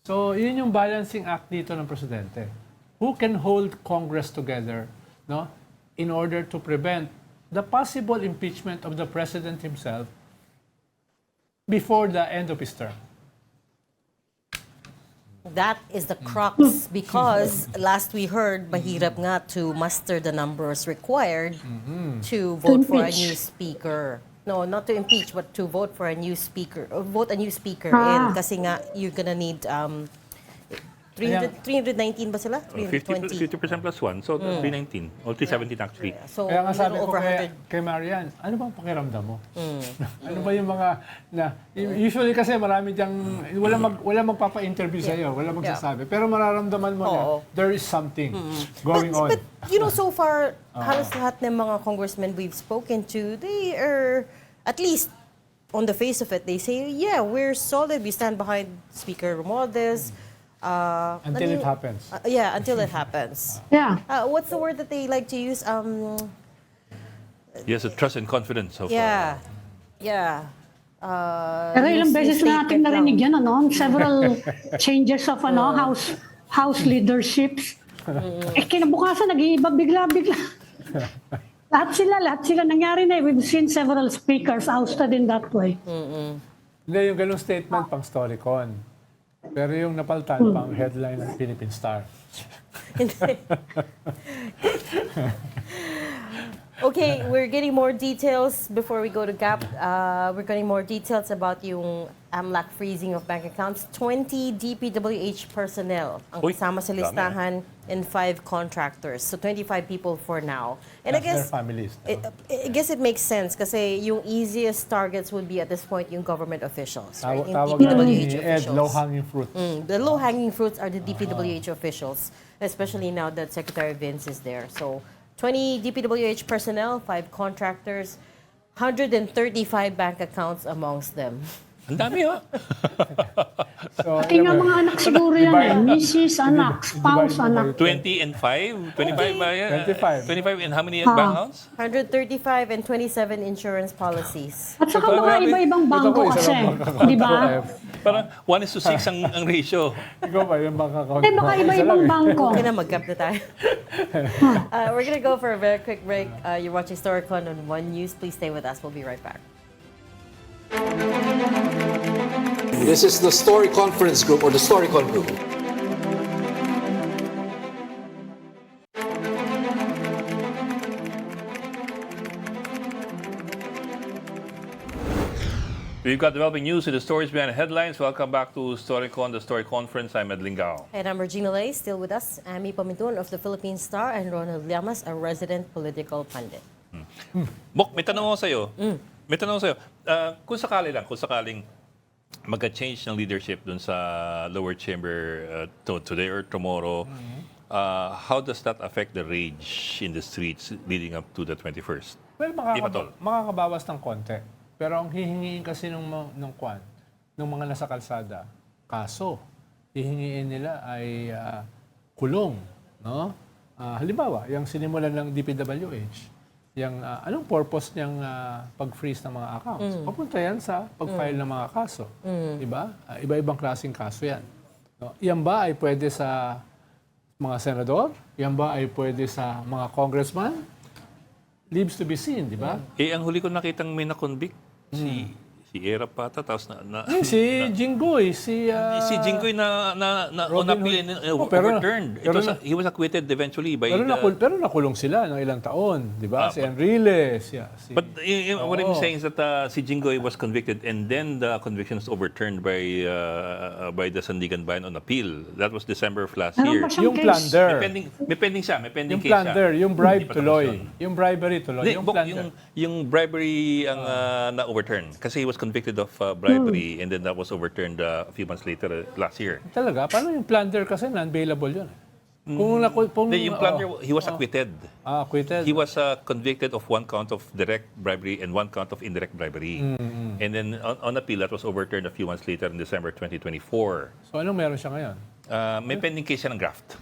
So, yun yung balancing act dito ng Presidente. Who can hold Congress together, no, in order to prevent the possible impeachment of the President himself before the end of his term. That is the crux because last we heard mahirap nga to muster the numbers required to vote for a new speaker. No, not to impeach, but to vote for a new speaker. Or vote a new speaker in kasi nga you're gonna need to 319 ba sila? 320. 50% plus 1, so 319. Or 317 actually. So, Kaya nga sabi little ko over 100. kay Marian, ano bang pakiramdam mo? Ano ba yung mga, usually kasi marami diyang, wala magpapa-interview sa'yo, wala magsasabi. Pero mararamdaman mo na, there is something going on. But, so far, halos lahat ng mga congressmen we've spoken to, they are, at least, on the face of it, they say, yeah, we're solid, we stand behind Speaker Romualdez. Until it happens. Yeah, until it happens. Yeah. What's the word that they like to use? Yes, a trust and confidence so Yeah. far. Yeah. Pero ilang beses na natin narinig yan, Several changes of house leaderships. Kinabukasan, nag-iiba bigla-bigla. lahat sila nangyari na. We've seen several speakers ousted in that way. Hindi, yung ganung statement pang Storycon. Pero yung napaltan pang headline ng Philippine Star. Okay, we're getting more details before we go to GAP. We're getting more details about yung AMLC freezing of bank accounts. 20 DPWH personnel ang kasama sa listahan and 5 contractors. So 25 people for now. And I guess their families. I guess it makes sense kasi yung easiest targets would be at this point yung government officials, right? Yung Tawag nga ni DPWH Ed, officials. low-hanging fruit. The low-hanging fruits are the DPWH officials, especially now that Secretary Vince is there. So 20 DPWH personnel, 5 contractors, 135 bank accounts amongst them. Ang dami So, Pati nga mga anak siguro yan, Mrs. anak, spouse anak. 20 and 5? 25 ba yan? 25. 25 and how many bank accounts? 135 and 27 insurance policies. At saka mga iba-ibang bangko kasi, di ba? Parang 1:6 ang ratio. Ikaw ba yung baka account? Baka iba-ibang bangko. Okay na, mag-gap na tayo. We're gonna go for a very quick break. You're watching Storycon on One News. Please stay with us. We'll be right back. This is the Story Conference Group or the Storycon Group. We've got developing news in the stories behind the headlines. Welcome back to Storycon, the Story Conference. I'm Ed Lingao. And I'm Regina Lay, still with us. Amy Pamitun of the Philippine Star and Ronald Llamas, a resident political pundit. Bok, may tanong ako sa'yo. May tanong ako sa'yo. Kung sakaling mag-change ng leadership dun sa lower chamber today or tomorrow, how does that affect the rage in the streets leading up to the 21st? Well, makakabawas ng konti. Pero ang hihingiin kasi ng mga nasa kalsada, kaso, hihingiin nila ay kulong. No? Halimbawa, yung sinimulan ng DPWH, yung anong purpose niyang pag-freeze ng mga accounts? Papunta yan sa pag-file ng mga kaso. Diba? Iba-ibang klaseng kaso yan. No? Yan ba ay pwede sa mga senador? Yan ba ay pwede sa mga congressman? Leaves to be seen, di ba? Ang huli ko nakitang may na-convict. Si Era Pata, tapos si Jinggoy, si Jinggoy na on appeal and overturned. He was acquitted eventually by pero nakulong sila ng ilang taon, di ba? Si Enriles. But what I'm saying is that si Jinggoy was convicted and then the conviction was overturned by the Sandigan Bayan on appeal. That was December of last year. Yung plunder. May pending siya. Yung plunder, yung bribe tuloy. Yung bribery tuloy. Yung plunder. Yung bribery ang na-overturn. Kasi he was convicted of bribery and then that was overturned a few months later last year. Talaga? Paano yung plunder kasi non-bailable yun? Yung plunder, he was acquitted. Acquitted. He was convicted of 1 count of direct bribery and 1 count of indirect bribery. And then on appeal, that was overturned a few months later in December 2024. So anong meron siya ngayon? May pending case siya ng graft.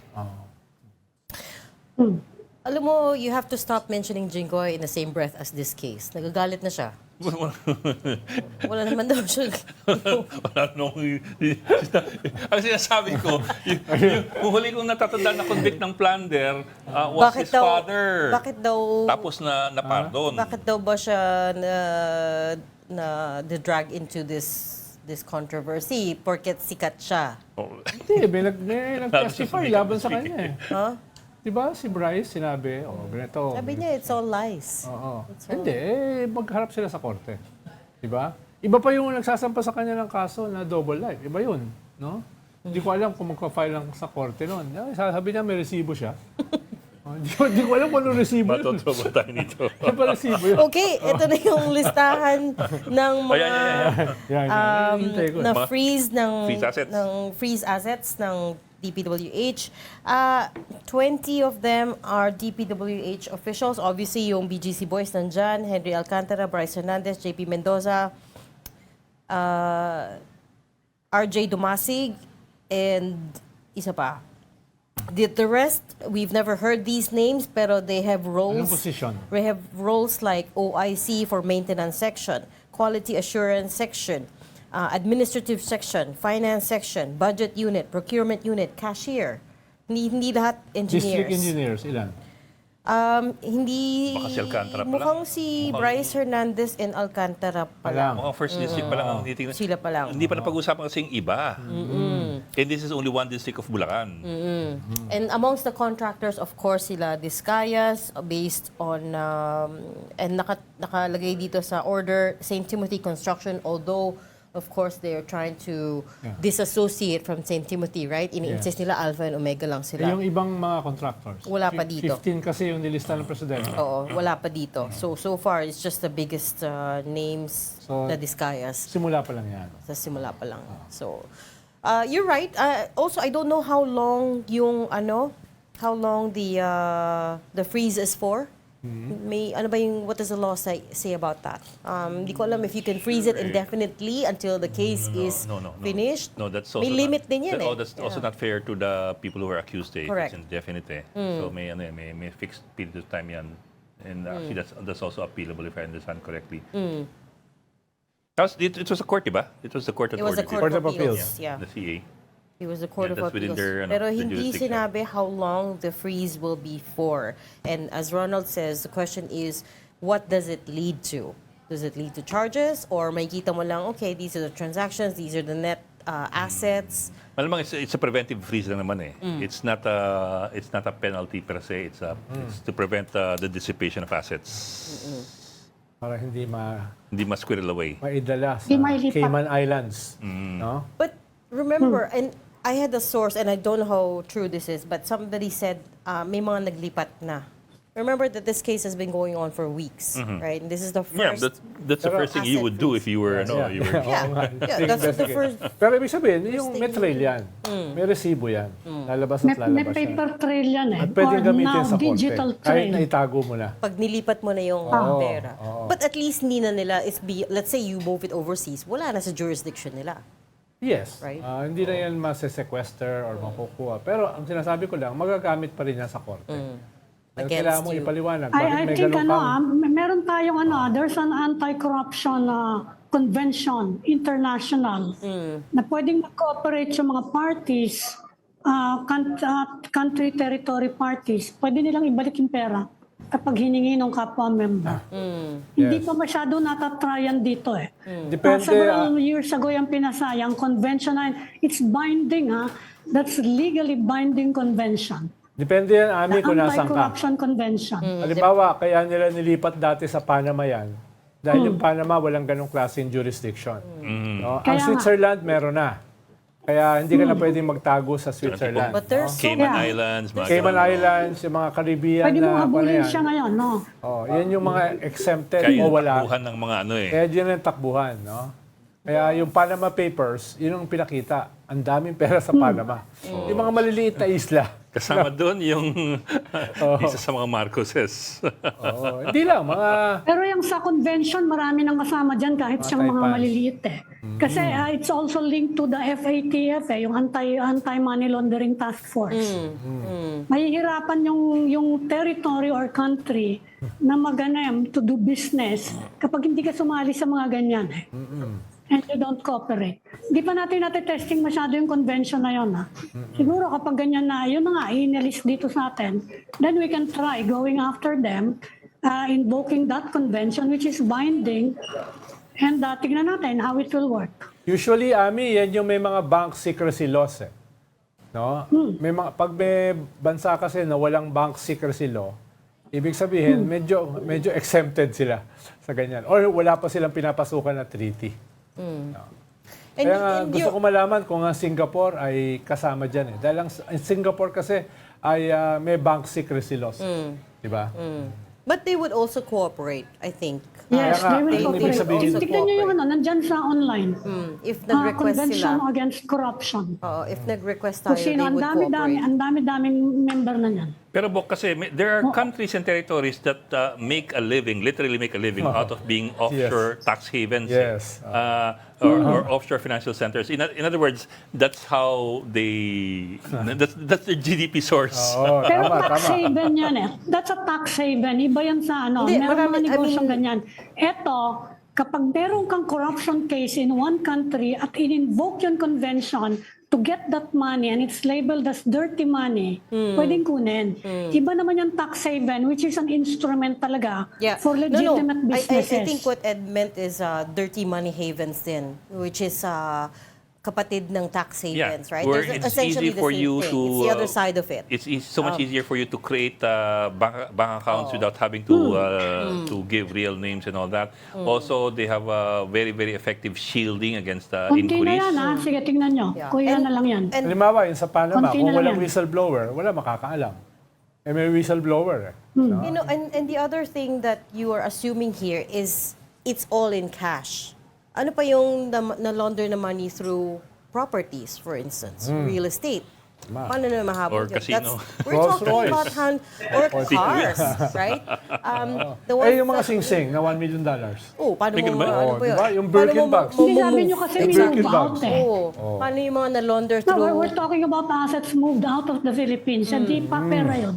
Alam mo, you have to stop mentioning Jinggoy in the same breath as this case. Nagagalit na siya. Wala naman daw siya. Wala nung... Ang sinasabi ko, yung huli kong natatandaan na convict ng plunder was his father. Bakit daw... Tapos na-pardon. Bakit daw ba siya na-drag into this controversy porket sikat siya? Hindi, may nag-testify laban sa kanya eh. Huh? Diba si Bryce sinabi, ganito. Sabi niya, it's all lies. Hindi, magharap sila sa korte. Diba? Iba pa yung nagsasampa sa kanya ng kaso na double life. Iba yun, no? Hindi ko alam kung magpa-file lang sa korte noon. Sabi niya may resibo siya. Hindi ko alam kung anong resibo yun. Matotrouble tayo nito. Ano pa resibo yun? Okay, ito na yung listahan ng mga Hintay ko. na Mga freeze freeze assets. ng freeze assets ng DPWH. 20 of them are DPWH officials. Obviously, yung BGC boys nandyan, Henry Alcantara, Bryce Hernandez, JP Mendoza, RJ Dumasig, and isa pa. The rest, we've never heard these names, pero they have roles. Anong position? They have roles like OIC for maintenance section, quality assurance section, administrative section, finance section, budget unit, procurement unit, cashier. Hindi lahat engineers. District engineers, ilan? Hindi, Baka si Alcantara pa lang. mukhang si Bryce Hernandez and Alcantara pa lang. Mukhang first district pa lang ang titingnan. Sila pa lang. Hindi pa napag-usapan kasi yung iba. And this is only one district of Bulacan. And amongst the contractors, of course, sila Discayas, based on, and nakalagay dito sa order, St. Timothy Construction, although, of course, they're trying to disassociate from St. Timothy, right? Ini-insist nila Alpha and Omega lang sila. Yung ibang mga contractors. Wala pa dito. 15 kasi yung nilista ng presidente. Oo, wala pa dito. So far, it's just the biggest names na Discayas. Simula pa lang yan. Sa simula pa lang. So, you're right. Also, I don't know how long yung how long the freeze is for. May ano ba yung what does the law say about that? Hindi ko alam if you can freeze it indefinitely until the case is finished. No, that's also may limit din yan that's also not fair to the people who are accused. Correct. It's indefinite. So may fixed period of time yan. And actually that's also appealable if I understand correctly. It was a court, diba? It was the court that It was the ordered Court of Appeals. Yeah. The CA. It was the Court of that's within Appeals. their, Pero the hindi jurisdiction. sinabi how long the freeze will be for. And as Ronald says, the question is, what does it lead to? Does it lead to charges? Or may kita mo lang, okay, these are the transactions, these are the net assets. Malamang it's a preventive freeze lang naman eh. It's not a penalty per se. It's to prevent the dissipation of assets. Para hindi ma-squirrel away. maidala sa Hindi mailipat. Cayman Islands. No? But remember, and I had a source, and I don't know how true this is, but somebody said may mga naglipat na. Remember that this case has been going on for weeks, right? And this is the Yeah, first. that's the first thing you would do if you were, you were That's the first. Pero ibig sabihin, yung may trail yan. May resibo yan. Lalabas at May lalabas yan. paper trail yan eh. At pwedeng Or gamitin now, sa korte. digital Kahit trail. na itago mo na. Pag nilipat mo na yung pera. But at least hindi na nila, let's say you move it overseas, wala na sa jurisdiction nila. Yes. Right? Hindi na yan masesequester or makukuha. Pero ang sinasabi ko lang, magagamit pa rin yan sa korte. Kaya kailangan mo ipaliwanag. Bakit I may think ganun kang... meron tayong there's an anti-corruption convention, international, na pwedeng mag-cooperate yung mga parties, country territory parties, pwede nilang ibalik yung pera kapag hiningi ng kapwa member. Hindi pa masyado natatryan dito eh. Depende, Several years ago yung pinasayang convention na it's binding that's legally binding convention. Depende yan, Ami, kung nasan ka. Anti-corruption convention. Halimbawa, kaya nila nilipat dati sa Panama yan. Dahil yung Panama, walang ganong klaseng jurisdiction. No? Ang Kaya Switzerland, meron na. Kaya hindi ka na pwedeng magtago sa Switzerland. But there's Cayman Islands, mga Cayman ganun. Islands, yung mga Caribbean Pwede mo na habulin yan. siya ngayon, no? Yan yung mga exempted Kaya o wala. takbuhan ng mga Kaya dyan ang takbuhan, no? Kaya yung Panama Papers, yun ang pinakita. Ang daming pera sa Panama. Yung mga maliliit na isla. Kasama doon yung isa sa mga Marcoses. Hindi lang, mga... Pero yung sa convention, marami nang kasama dyan kahit siyang mga Taipan. maliliit eh. Kasi it's also linked to the FATF yung Anti-Money Laundering Task Force. Mahihirapan yung territory or country na maganem to do business kapag hindi ka sumali sa mga ganyan eh. And you don't cooperate. Hindi pa natin testing masyado yung convention na yun. Siguro kapag ganyan na, yun na nga, inalis dito sa atin, then we can try going after them, invoking that convention which is binding, and tignan natin how it will work. Usually, Ami, yan yung may mga bank secrecy laws eh. No? May pag may bansa kasi na walang bank secrecy law, ibig sabihin, medyo exempted sila sa ganyan. Or wala pa silang pinapasukan na treaty. And Kaya nga, and gusto ko malaman kung ang Singapore ay kasama dyan. Dahil ang Singapore kasi ay may bank secrecy laws. Diba? But they would also cooperate, I think. Yes, Kaya nga, they will ang ibig cooperate. sabihin- Tignan nyo yung nandyan sa online. If nag-request Convention sila, Against Corruption. if nag-request Kung tayo, sino, they ang would cooperate. dami-daming member na yan. Pero Bok, kasi there are countries and territories that make a living, literally make a living out of being offshore tax havens. Yes. Or offshore financial centers. In other words, that's how they, that's their GDP source. Oo, Pero tama, tax tama. haven yan eh. That's a tax haven. Iba yan sa ano. Hindi, Meron marami- mga negosyong I mean- ganyan. Eto, kapag meron kang corruption case in one country at in-invoke yung convention to get that money and it's labeled as dirty money, pwedeng kunin. Iba naman yung tax haven, which is an instrument talaga for legitimate businesses. I think what Ed meant is dirty money havens din, which is kapatid ng tax havens, right? Where There's it's essentially easy for the same you thing. to. It's the other side of it. It's so much easier for you to create bank accounts without having to give real names and all that. Also, they have a very very effective shielding against Konti na inquiries. yan ha. Sige, tingnan nyo. Kuya na lang yan. And Halimbawa, yung sa Panama, Konti kung na lang walang yan. whistleblower, wala makakaalam. Eh, may whistleblower. you know, and the other thing that you are assuming here is it's all in cash. Ano pa yung na-launder na money through properties, for instance, real estate? Paano na mahabol Or yun? casino. We're Rolls talking Royce. about or cars, right? The ones Eh, yung mga that- sing-sing na $1 million. Oh, paano Tingin mo, naman. ano Oh, ba yun? diba? Yung Paano Birkin mo bags. Hindi, sabi move? nyo kasi may Exactly. move out eh. Paano yung mga na-launder No, through... we're talking about assets moved out of the Philippines. Hindi pa pera yun.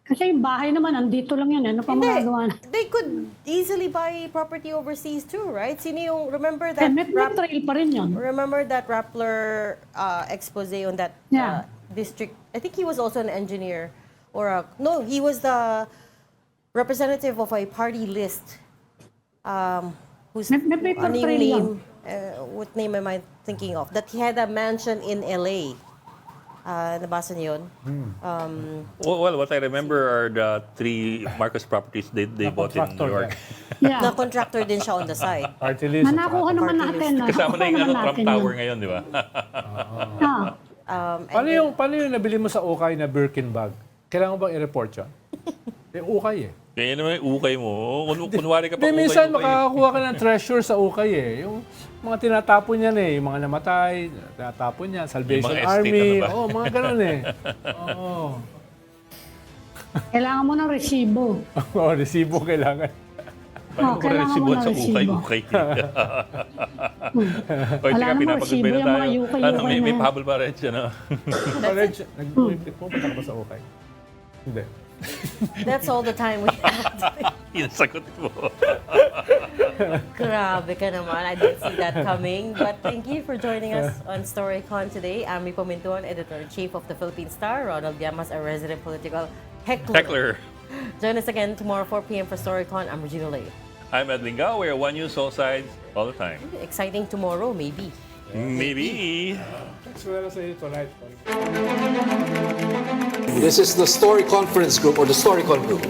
Kasi yung bahay naman, andito lang yun. Ano pa Hindi. magagawa na? They could easily buy property overseas too, right? Sino yung, remember Eh, that may trail pa rin yun. Remember that Rappler expose on that Yeah. district? I think he was also an engineer, no, he was the representative of a party list. Who's May paper ano yung trail yan. name? What name am I thinking of? That he had a mansion in LA. Nabasa niyo yun? Well, what I remember are the 3 Marcos properties they bought in New York. Yeah. Na contractor din siya on the side. Party list. Manakuha naman natin. Kasama na yung Trump Tower ngayon, di ba? Paano yung nabili mo sa ukay na Birkin bag? Kailangan mo bang i-report yun? Eh, ukay eh. Kaya naman yung ukay mo. Kunwari ka pa Hindi, minsan ukay. makakakuha ka ng treasure sa ukay eh. Yung mga tinatapon yan eh. Yung mga namatay, tinatapon yan. Salvation Yung mga estate, Army. ano ba? Oo, mga ganun eh. Oo. Kailangan mo ng resibo. Oo, resibo kailangan. Paano ko kailangan mo resibuan ng sa resibo. ukay? Oy, Wala teka, namang pinapag-goodbye resibo na yung mga tayo. ukay-ukay Ano, may na yan. pahabol ba rin siya, no? Reg, pupunta ka ba sa ukay? Hindi. That's all the time we have. Yung sagot mo. Grabe ka naman. I didn't see that coming. But thank you for joining us on Storycon today. I'm Rico Mintuan, Editor-in-Chief of the Philippine Star. Ronald Llamas, a resident political heckler. Join us again tomorrow, 4 p.m. for Storycon. I'm Regina Lay. I'm Ed Lingao. We're One News all sides all the time. Exciting tomorrow, maybe. Maybe. Swero sa iyo tonight. This is the Story Conference Group or the Storycon Group.